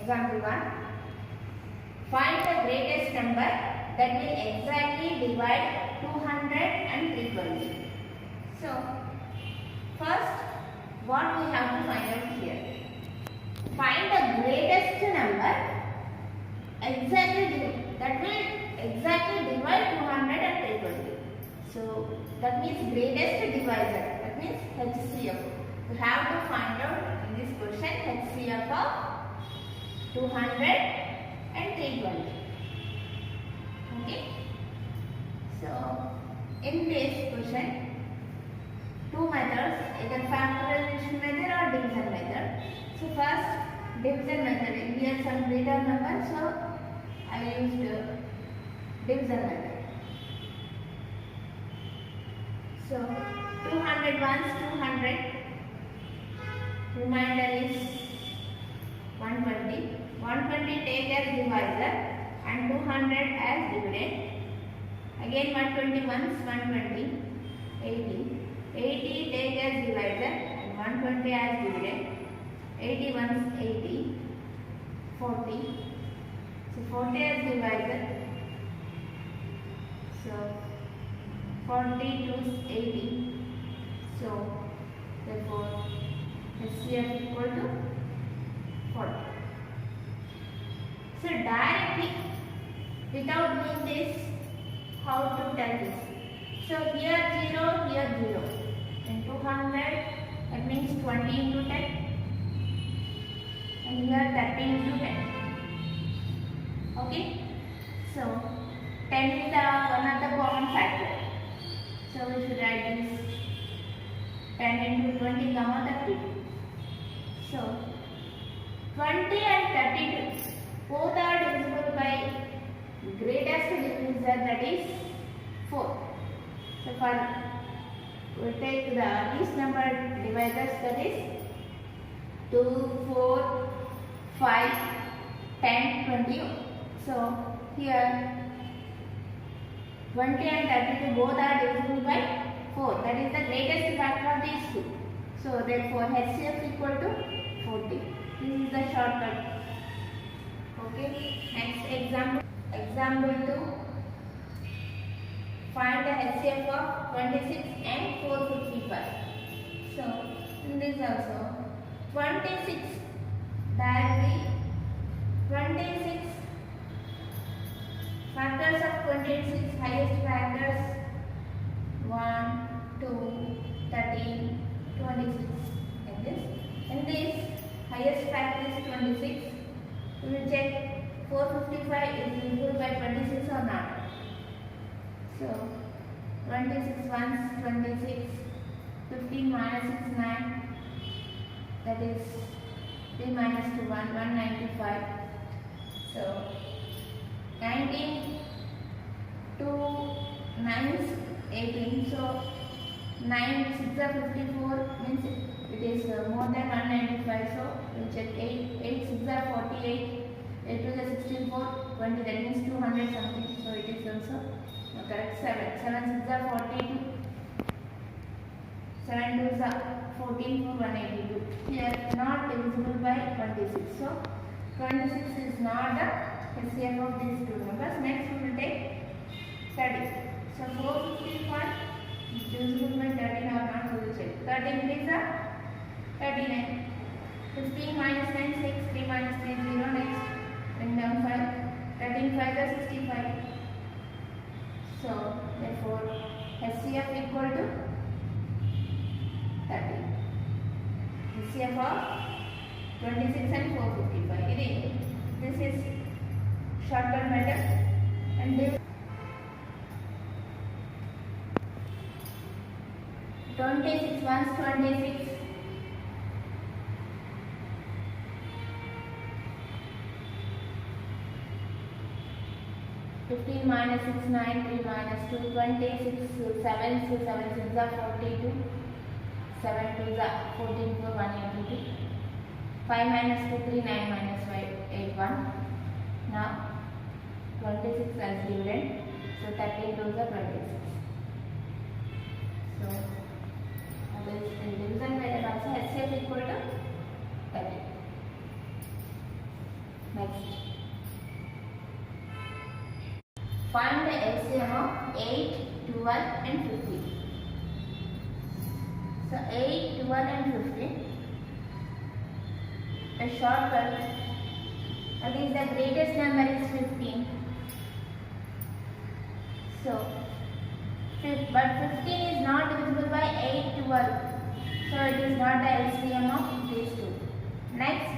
Example 1. Find the greatest number that will exactly divide 200 and 320. So, first, what we have to find out here? Find the greatest number that will exactly divide 200 and 320. So, that means greatest divisor. That means HCF. We have to find out in this question HCF of 200 and 320. Okay. So, in this question, two methods, either factorization method or division method. So, first division method. Here some greater number, so I used division method. So, 200 once 200. Remainder is 120. 120 take as divisor and 200 as dividend. Again 120 once 120. 80. 80 take as divisor and 120 as dividend. 80 once 80. 40. So 40 as divisor. So 40 to 80. So therefore HCF equal to 40. So directly, without doing this, how to tell this? So here 0, here 0. In 200, that means 20 into 10. And here 30 into 10. Okay? So 10 is one of the common factor. So we should write this 10 into 20 comma 30. So 20 and 32 both are divisible by greatest divisor, that is 4. So for we take the least number divisors, that is 2, 4, 5, 10, 20. So here 20 and 32 both are divisible by 4. That is the greatest factor of these two. So therefore HCF equal to 40. This is the shortcut. Okay. Next example. Example 2. Find the HCF of 26 and 455. So in this also 26 directly 26 factors of 26, highest factors 1, 2, 13, 26. In this highest factor is 26. We will check 455 is divisible by 26 or not. So 26 once 26, 15 minus 6 9. That is 3 minus 2 1, 195. So 19 to 9 is 18. So 9 6 are 54 means it is more than 195. So we check 8 6 are 48. 8 to the 64 20, that means 200 something. So it is also correct. 7 6 are 42. 7 2 are 14 for 182. Here not divisible by 26. So 26 is not the HCF of these two numbers. Next we will take 30. So 455 is divisible by 13 or not, we will check. 13 is 39. 15 minus 9 6, 3 minus 3 0. Next bring down 5. 13 5 is 65. So therefore HCF equal to 30. HCF of 26 and 455. This is shortcut method. And this 26 once 26. 15 minus 6 9, 3 minus 2 26, 7 6 7 are 42. 7 2 are 14 for 182. 5 minus 2 3, 9 minus 5 8 1. Now 26 as dividend. So 13 2 are 26. So this is division method also. HCF equal to 30. Next, find the LCM of 8, 12 and 15. So 8, 12 and 15. A shortcut, that is the greatest number is 15. So, but 15 is not divisible by 8, 12. So it is not the LCM of these two. Next,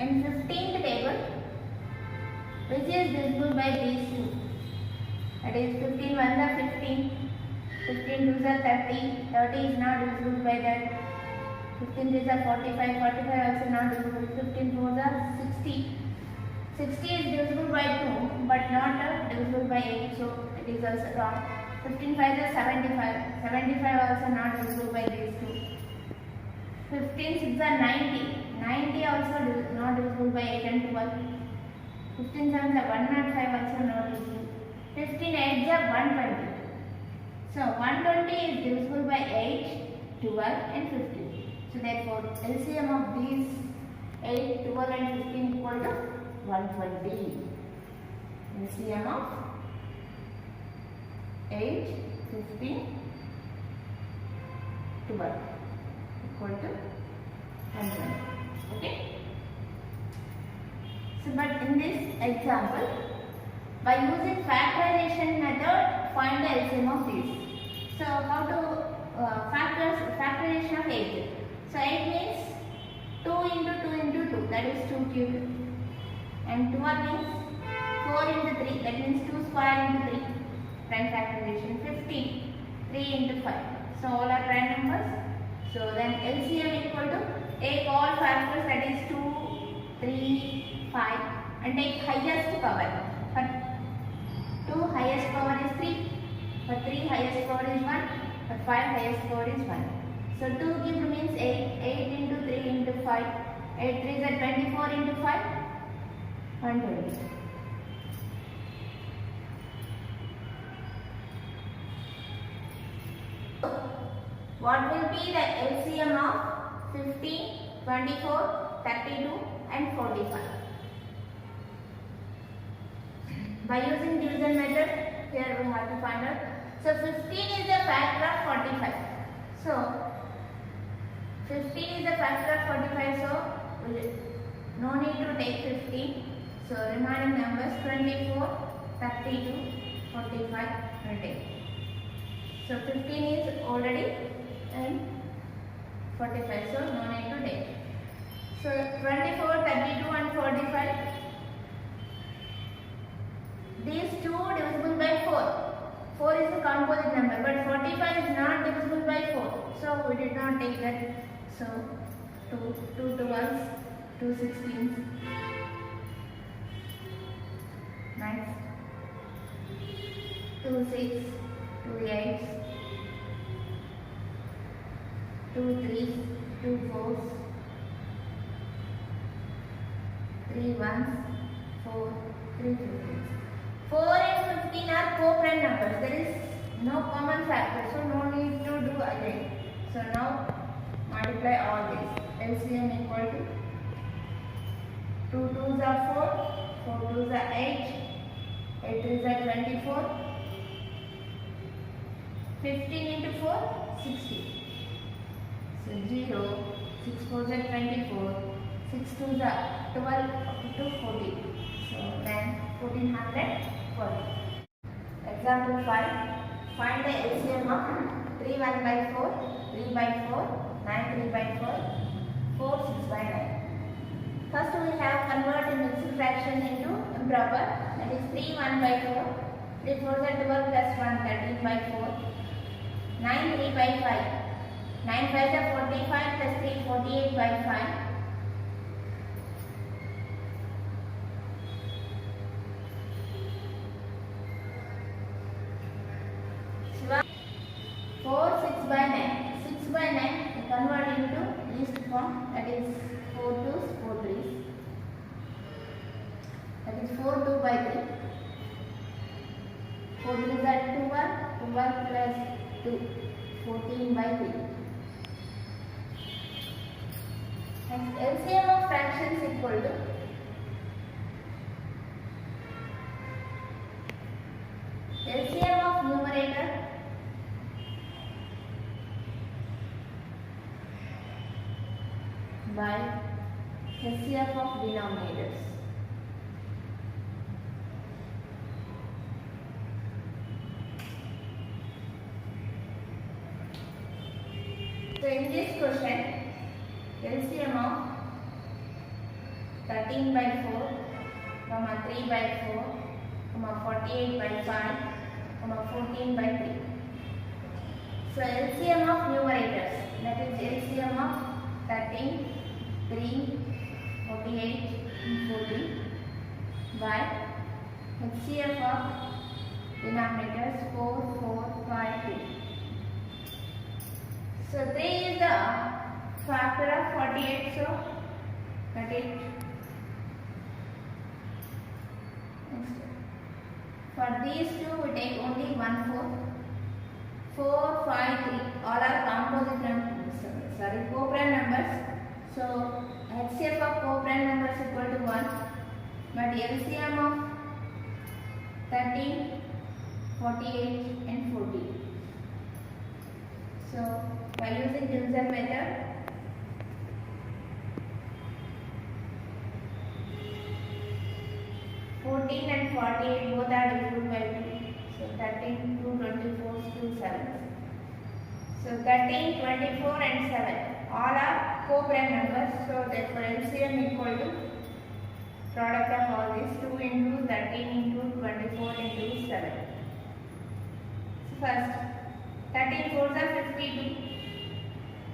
in 15th table, which is divisible by these two? That is 15 1s are 15, 15 2s are 30, 30 is not divisible by that. 15 3s are 45, 45 also not divisible. 15 4s are 60. 60 is divisible by 2 but not divisible by 8, so it is also wrong. 15 5s are 75, 75 also not divisible by these two. 15 6s are 90, 90 also not divisible by 8 and 12. 15 7s are 105 also not divisible. 15 8s are 120. So 120 is divisible by 8, 12 and 15. So therefore LCM of these 8, 12 and 15 equal to 120. LCM of 8, 15, 12 equal to 120. Okay. So but in this example, by using factorization method, find the LCM of these. So how to factorization of 8? So 8 means 2 into 2 into 2, that is 2 cubed. And 12 means 4 into 3, that means 2 square into 3. Prime factorization. 15, 3 into 5. So all are prime numbers. So then LCM equal to, take all factors, that is 2, 3, 5 and take highest power. For 2 highest power is 3, for 3 highest power is 1, for 5 highest power is 1. So 2 cubed means 8, 8 into 3 into 5, 8 3 is 24 into 5, 120. What will be the LCM of 15, 24, 32 and 45? By using division method, here we have to find out. So 15 is the factor of 45. So 15 is the factor of 45. So no need to take 15. So remaining numbers 24, 32, 45 will take. So 15 is already and 45. So no need to take. So 24, 32 and 45. These two divisible by 4. 4 is a composite number, but 45 is not divisible by 4. So we did not take that. So 2 12s, 2 16s. Next 2 6, 2 8s, 2 3s, 2 4s, 3 1s, 4, 3 15s. 4 and 15 are co-prime numbers. There is no common factor, so no need to do again. So now multiply all these. LCM equal to 2 2s are 4, 4 2s are 8, 8 3s are 24, 15 into 4, 60. So 0, 6 4s are 24, 6 2s are 12 up to 40. So then 1440. Example 5. Find the LCM of 3 1 by 4, 3 by 4, 9 3 by 4, 4 6 by 9. First we have converted mixed fraction into improper, that is 3 1 by 4, 3 4s are 12 plus 1, 13 by 4, 9 3 by 5, 9 5s are 45 plus 3, 48 by 5. 4 6 by 9. 6 by 9 we convert into least form, that is 4 2s, 4 3s. That is 4 2 by 3. 4 3s are 2 1, 2 1 plus 2, 14 by 3. Next LCM of fraction fractions equal to LCM of numerator by HCF of denominators. So in this question, LCM of 13 by 4, 3 by 4, 48 by 5, 14 by 3. So LCM of numerators, that is LCM of 13, 3, 48 and 40 by HCF of denominators 4, 4, 5, 3. So 3 is the factor of 48, so that is next. For these two we take only 1 4, 4, 5, 3, all are composite numbers, co-prime numbers. So HCF of co-prime numbers equal to 1, but LCM of 13, 48 and 40. So by using division method, 14 and 48 both are divided by 2. So 13, 2, 24, 2, 7. So 13, 24 and 7 all are co-prime numbers. So therefore LCM equal to product of all these 2 into 13 into 24 into 7. So first 13 4s are 52.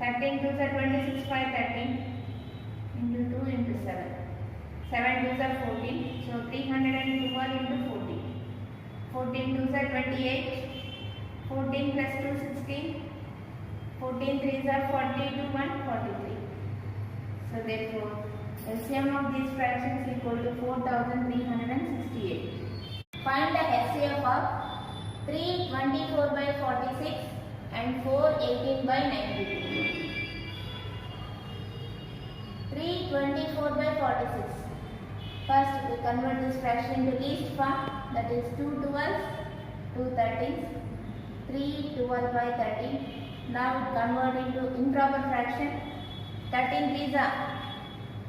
13 2s are 26, 5, 13 into 2 into 7. 7 2s are 14. So 312 into 14. 14 2s are 28. 14 plus 2 16. 14 3s are 42, 1 43. So therefore LCM of these fractions equal to 4368. Find the HCF of 324 by 46 and 418 by 92. 324 by 46. First we convert this fraction to least form, that is 2 12s, 2 13s, 3 12 by 13. Now we convert into improper fraction. 13 3s are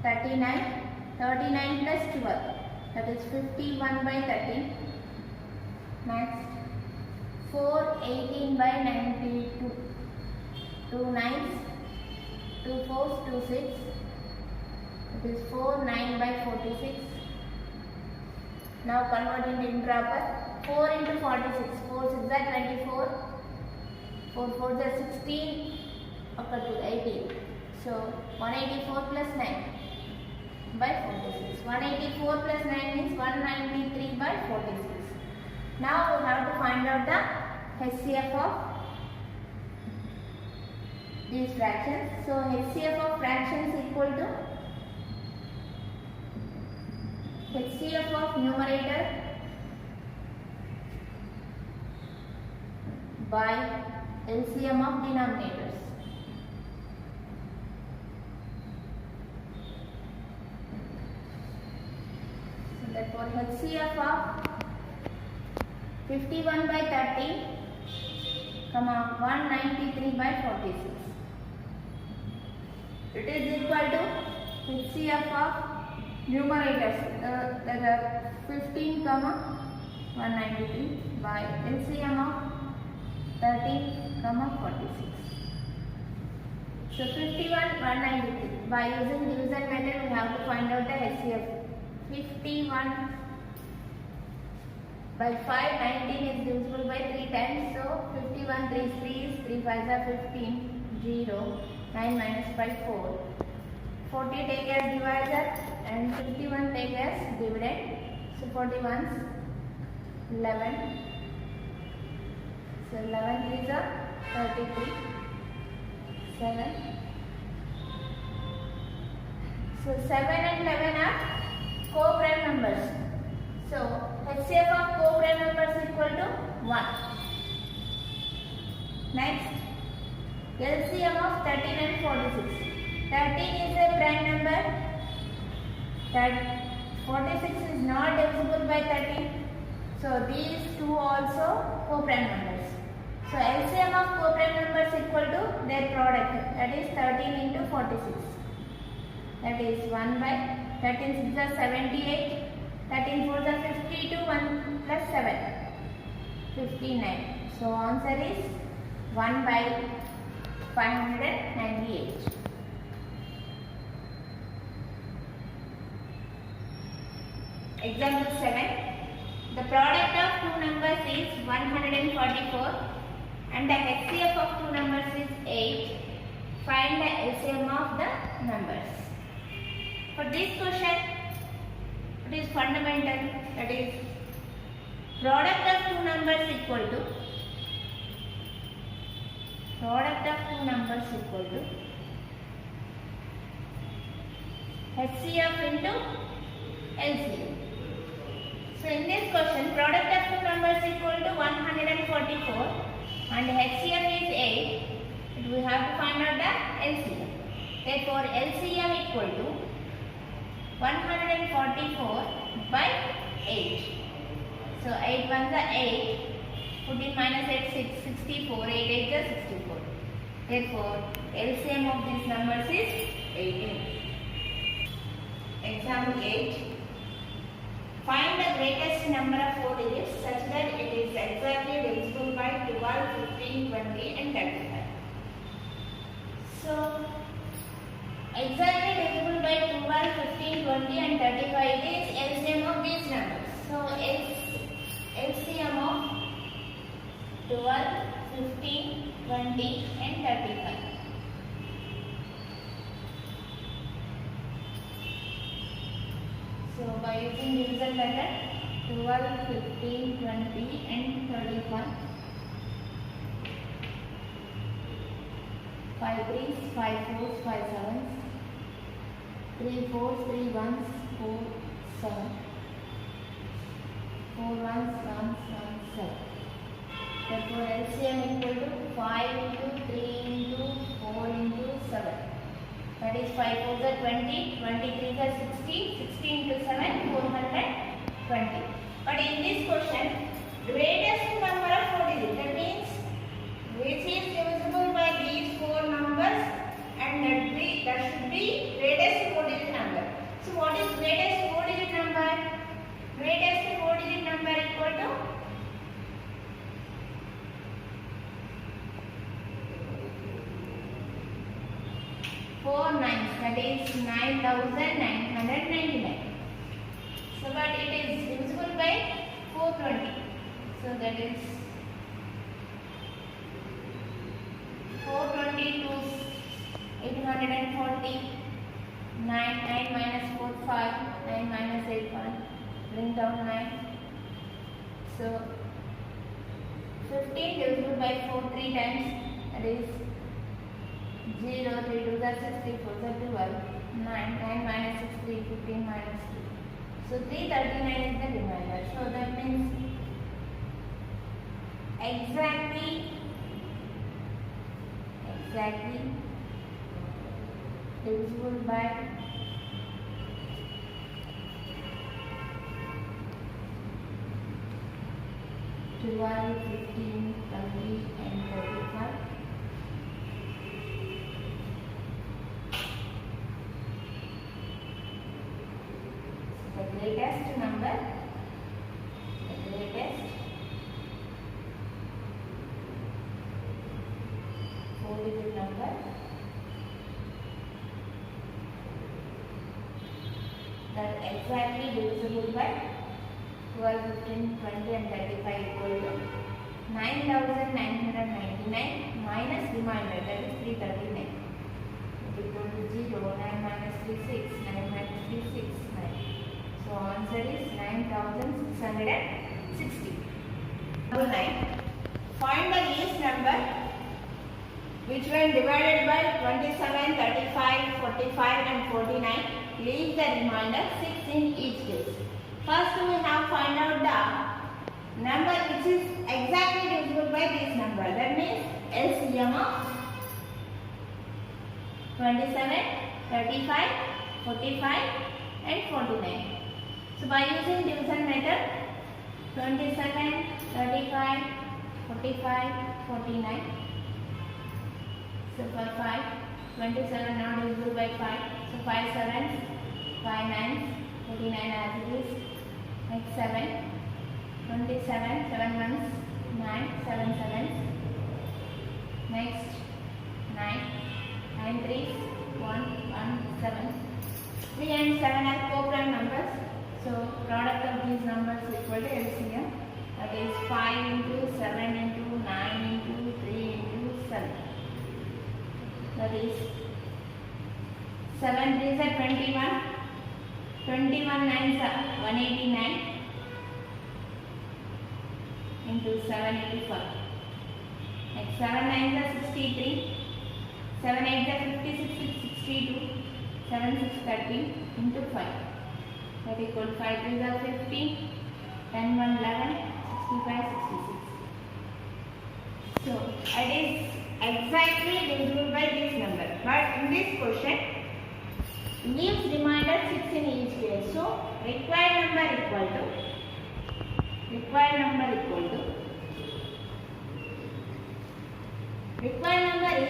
39, 39 plus 12, that is 51 by 13. Next 4 18 by 92, 2 9s, 2 4s, 2 6, it is 4 9 by 46. Now convert into improper. 4 into 46, 4 6 are 24, 4 4 are 16, occur to 18. So 184 plus 9 by 46. 184 plus 9 means 193 by 46. Now we have to find out the HCF of these fractions. So HCF of fractions equal to HCF of numerator by LCM of denominators. So therefore HCF of 51 by 30, 193 by 46. It is equal to HCF of numerators, that are 15, 193 by LCM of 13, 46. So 51, 193. By using division method, we have to find out the HCF. 51 by 5, 19 is divisible by 3 times. So 51 3 is 3, 3 5s are 15, 0, 9 minus 5, 4. 40 take as divisor and 51 take as dividend. So 41 11. So 11 3s are 33. 7. So 7 and 11 are co-prime numbers. So HCF of co-prime numbers equal to 1. Next, LCM of 13 and 46. 13 is a prime number that 46 is not divisible by 13. So these two also co-prime numbers. So LCM of co-prime numbers equal to their product, that is 13 into 46. That is 1 by 13 6 are 78, 13 4 are 52, 1 plus 7, 59. So answer is 1 by 598. Example 7. The product of two numbers is 144 and the HCF of two numbers is 8. Find the LCM of the numbers. For this question, it is fundamental, that is product of two numbers equal to HCF into LCM. So in this question, product of two numbers equal to 144 and HCF is 8. We have to find out the LCM. Therefore, LCM equal to 144 by 8. So 8 ones are 8. 14 minus 8 6, 64. 8 8 is 64. Therefore, LCM of these numbers is 18. Example 8. Find the greatest number of 4 digits such that it is exactly divisible by 12, 15, 20 and 35. So, exactly divisible by 12, 15, 20 and 35 is LCM of these numbers. So, LCM of 12, 15, 20 and 35. So, by using division method, 12, 15, 20 and 35. 5 3s, 5 4s, 5 7s, 3 4s, 3 1s, 4 7, 4 1s, 1 7. Therefore, LCM equal to 5 into 3 into 4 into 7. That is 5 4s are 20, 23s are 60, 60 into 7, 420. But in this question, greatest number of 4 digits, that means which is divisible by these 4 numbers and that should be greatest 4 digit number. So what is greatest 4 digit number? Greatest 4 digit number equal to 4 nines, that is 9,999. So but it is divisible by 420. So that is 420 to 840, 9 minus 4 5, 9 minus 8 1, bring down 9. So 15 divisible by 4 3 times, that is 0, 3 2 are 64, 12, 9 minus 6 3, 15 minus 2. So 339 is the remainder. So that means exactly divisible by 12, 15, 20 and 35. The greatest number, the greatest 4-digit number that exactly divisible by 12, 15, 20 and 35 equal to 9,999 minus remainder, that is 339. Equal to 0, 9 minus 3 6, 9 minus 3 6, 9. So answer is 9,660. Number 9. Find the least number which when divided by 27, 35, 45 and 49 leaves the remainder 6 in each case. First we have find out the number which is exactly divisible by this number. That means LCM of 27, 35, 45 and 49. So by using division method, 27, 35, 45, 49. So for 5, 27 now divisible by 5. So 5 sevens, 5 nines, 49 as it is. Next 7, 27, 7 ones, 9, 7 sevens. Next 9, 9 threes, 1, 1, 7. 3 and 7 are co-prime numbers. So product of these numbers is equal to LCM. That is 5 into 7 into 9 into 3 into 7. That is 7 3s are 21. 21 9s are 189 into 785. Next 7 9s are 63. 7 8s are 56, 62. 7 6 30 into 5. That equal 5 3s are 50. 10 1 11. 65 66. So it is exactly divisible by this number. But in this question, leaves remainder 6 in each case. So required number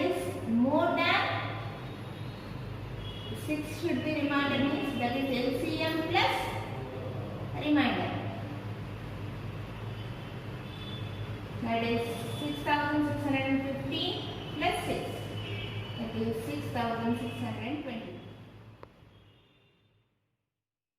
is more than 6 should be remainder, means that is LCM plus remainder. That is 6650 plus 6. That is 6620.